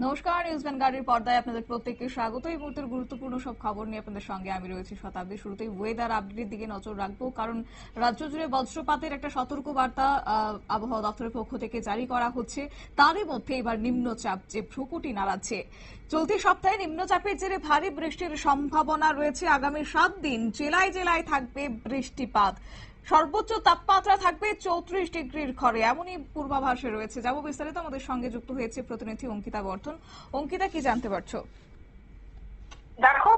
নমস্কার, নিউজ ভ্যানগার্ডের পর্দায় আপনাদের প্রত্যেককে স্বাগত। এই মুহূর্তের গুরুত্বপূর্ণ সব খবর নিয়ে আপনাদের সঙ্গে আমি রয়েছি শতাব্দী। শুরুতেই ওয়েদার আপডেটের দিকে নজর রাখবো, কারণ রাজ্য জুড়ে বজ্রপাতের একটা সতর্ক বার্তা আবহাওয়া দপ্তরের পক্ষ থেকে জারি করা হচ্ছে। তারই মধ্যে এবার নিম্নচাপ যে ভ্রুকুটি নাড়াচ্ছে। চলতি সপ্তাহে নিম্নচাপের জেরে ভারী বৃষ্টির সম্ভাবনা রয়েছে। আগামী 7 দিন জেলায় জেলায় থাকবে বৃষ্টিপাত। সর্বোচ্চ তাপমাত্রা থাকবে 34 ডিগ্রির ঘরে, এমনই পূর্বাভাসে রয়েছে। যাব বিস্তারিত, আমাদের সঙ্গে যুক্ত হয়েছে প্রতিনিধি অঙ্কিতা বর্ধন। অঙ্কিতা, কি জানতে পারছো? দেখো,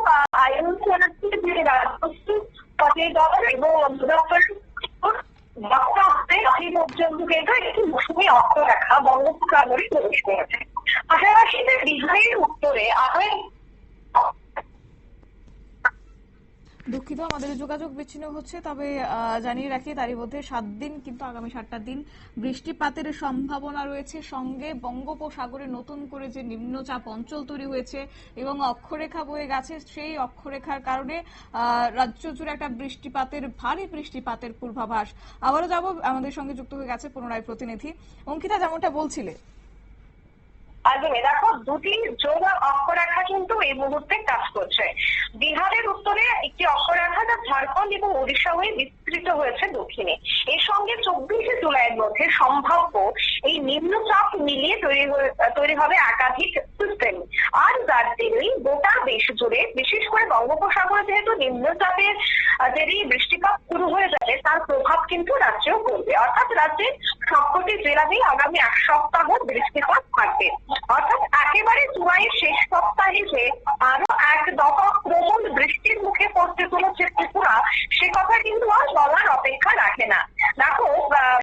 মৌসুমী অক্ষরেখা বঙ্গোপসাগরে প্রবেশ করেছে। পাশাপাশি বিহারের উত্তরে দুঃখিত, আমাদের যোগাযোগ বিচ্ছিন্ন হচ্ছে। তবে জানিয়ে রাখি, তারই মধ্যে 7 দিন কিন্তু আগামী 7টা দিন বৃষ্টিপাতের সম্ভাবনা রয়েছে। সঙ্গে বঙ্গোপসাগরে নতুন করে যে নিম্নচাপ অঞ্চল তৈরি হয়েছে এবং অক্ষরেখা বয়ে গেছে, সেই অক্ষরেখার কারণে রাজ্য জুড়ে একটা ভারী বৃষ্টিপাতের পূর্বাভাস। আবারও যাব, আমাদের সঙ্গে যুক্ত হয়ে গেছে পুনরায় প্রতিনিধি অঙ্কিতা, যেমনটা বলছিলে। দেখো, দুটি জোড়া অক্ষরেখা কিন্তু এই মুহূর্তে কাজ করছে। বিহারের উত্তরে একটি অক্ষরেখা, যা ঝাড়খণ্ড এবং ওড়িশা হয়ে বিস্তৃত হয়েছে দক্ষিণে। এর সঙ্গে 24শে জুলাইয়ের মধ্যে সম্ভাব্য এই নিম্নচাপ মিলিয়ে তৈরি হবে একাধিক সিস্টেম। আর যার জেরেই গোটা দেশ জুড়ে, বিশেষ করে বঙ্গোপসাগরে যেহেতু নিম্নচাপের জেরেই বৃষ্টিপাত শুরু হয়ে যাবে, তার প্রভাব কিন্তু রাজ্যেও পড়বে। অর্থাৎ রাজ্যে সবকটি জেলাতেই আগামী 1 সপ্তাহ বৃষ্টিপাত থাকবে। অর্থাৎ একেবারে জুলাইয়ের শেষ সপ্তাহে যে আরো এক দফা প্রবল বৃষ্টির মুখে পড়তে চলেছে ত্রিপুরা, সে কথা কিন্তু আর বলার অপেক্ষা রাখে না। দেখো,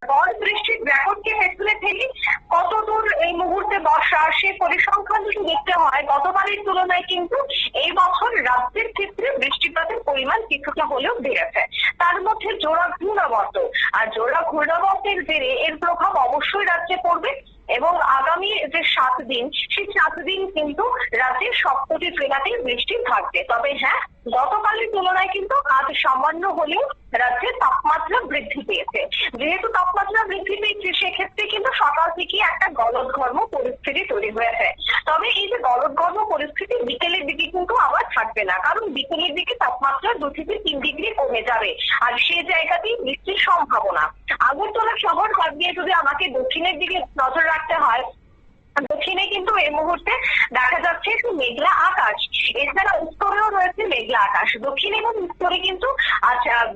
ঝড় বৃষ্টির রেকর্ডকে পেছনে ফেলি কতদূর এই মুহূর্তে বর্ষা, সে পরিসংখ্যান যদি দেখতে হয়, গতবারের তুলনায় কিন্তু এই বছর রাজ্যের ক্ষেত্রে বৃষ্টিপাতের পরিমাণ কিছুটা হলেও বেড়েছে। তার মধ্যে জোড়া ঘূর্ণাবর্ত, আর জোড়া ঘূর্ণাবর্তের জেরে এর প্রভাব অবশ্যই রাজ্যে পড়বে। এবং আগামী যে 7 দিন, সেই 7 দিন কিন্তু রাজ্যের সবকটি জেলাতেই বৃষ্টি থাকবে। তবে হ্যাঁ, গতকালের তুলনায় কিন্তু আজ সামান্য হলেও রাজ্যের তাপমাত্রা বৃদ্ধি পেয়েছে। যেহেতু তাপমাত্রা বৃদ্ধি পেয়েছে, সেক্ষেত্রে কিন্তু সকাল থেকে একটা গলদঘর্ম পরিস্থিতি তৈরি হয়েছে। তবে এই যে গলদঘর্ম পরিস্থিতি বিকেলের দিকে কিন্তু আবার থাকবে না, কারণ বিকেলের দিকে তাপমাত্রা 2 থেকে 3 ডিগ্রি কমে যাবে। আর সেই জায়গাতেই বৃষ্টির সম্ভাবনা। আগরতলা শহর বাদ দিয়ে যদি আমাকে দক্ষিণের দিকে নজর রাখতে হয়, দক্ষিণে কিন্তু এই মুহূর্তে দেখা যাচ্ছে একটু মেঘলা আকাশ। এছাড়া উত্তরেও রয়েছে মেঘলা আকাশ। দক্ষিণ এবং উত্তরে কিন্তু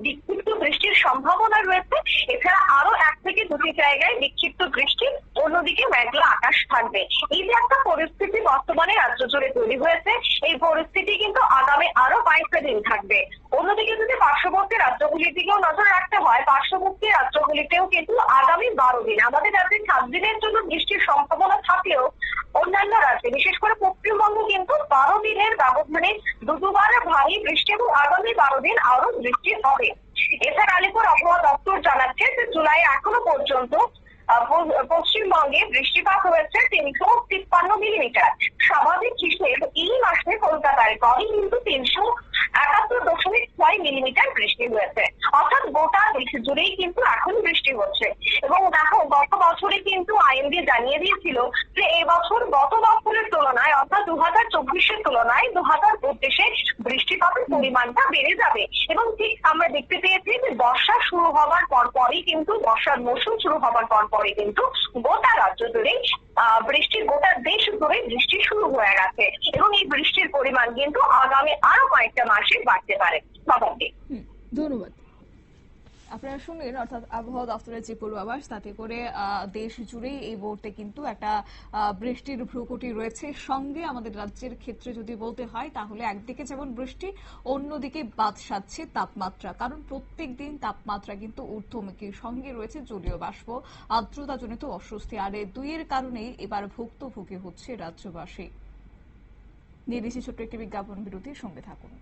বিক্ষিপ্ত বৃষ্টির সম্ভাবনা রয়েছে। এছাড়া আরো 1 থেকে 2টি জায়গায় বিক্ষিপ্ত বৃষ্টি, অন্যদিকে মেঘলা আকাশ থাকবে। এই যে একটা পরিস্থিতি বর্তমানে রাজ্য জুড়ে তৈরি হয়েছে, এই পরিস্থিতি কিন্তু আগামী আরো 22টা দিন থাকবে। অন্যদিকে যদি পার্শ্ববর্তী রাজ্যগুলির দিকেও নজর রাখতে হয়, পার্শ্ববর্তী রাজ্যগুলিতেও কিন্তু আগামী 12 দিন, আমাদের রাজ্যে 7 দিনের জন্য বৃষ্টির সম্ভাবনা থাকলেও অন্যান্য রাজ্যে, বিশেষ করে পশ্চিমবঙ্গ, কিন্তু 12 দিনের ব্যবধানে দুবার ভারী বৃষ্টি এবং আগামী 12 দিন আরো বৃষ্টি হবে। এছাড়া আলিপুর আবহাওয়া দপ্তর জানাচ্ছে যে জুলাই এখনো পর্যন্ত পশ্চিমবঙ্গে বৃষ্টিপাত হয়েছে 353 মিলিমিটার। স্বাভাবিক হিসেবে এই মাসে কলকাতার গড়ে কিন্তু 371.6 মিলিমিটার বৃষ্টি হয়েছে। অর্থাৎ গোটা দেশ জুড়েই কিন্তু এখন বৃষ্টি হচ্ছে। এবং দেখো, গত বছরে কিন্তু আইএমডি জানিয়ে দিয়েছিল যে এই বছর গত বছরের তুলনায়, অর্থাৎ 2024-এর তুলনায় 2025-এ বৃষ্টিপাতের পরিমাণটা বেড়ে যাবে। এবং ঠিক আমরা দেখতে পেয়েছি যে বর্ষা শুরু হওয়ার পরপরই কিন্তু, বর্ষার মৌসুম শুরু হওয়ার পরপরই কিন্তু গোটা রাজ্য জুড়েই গোটা দেশ জুড়ে বৃষ্টি শুরু হয়ে গেছে। এবং এই বৃষ্টির পরিমাণ কিন্তু আগামী আরো কয়েকটা মাসে বাড়তে পারে। ধন্যবাদ। আপনারা শুনলেন, অর্থাৎ আবহাওয়া দপ্তরের যে পূর্বাভাস, তাতে করে দেশ জুড়েই এই মুহূর্তে কিন্তু একটা বৃষ্টির ভ্রুকুটি রয়েছে। সঙ্গে আমাদের রাজ্যের ক্ষেত্রে যদি বলতে হয়, তাহলে একদিকে যেমন বৃষ্টি, অন্যদিকে বাদ সাধছে তাপমাত্রা। কারণ প্রত্যেক দিন তাপমাত্রা কিন্তু ঊর্ধ্বমুখী। সঙ্গে রয়েছে জলীয় বাষ্প, আর্দ্রতাজনিত অস্বস্তি। আর এই দুইয়ের কারণেই এবার ভুক্তভোগী হচ্ছে রাজ্যবাসী। নিয়ে দিচ্ছি ছোট্ট একটি বিজ্ঞাপন বিরতির সঙ্গে থাকুন।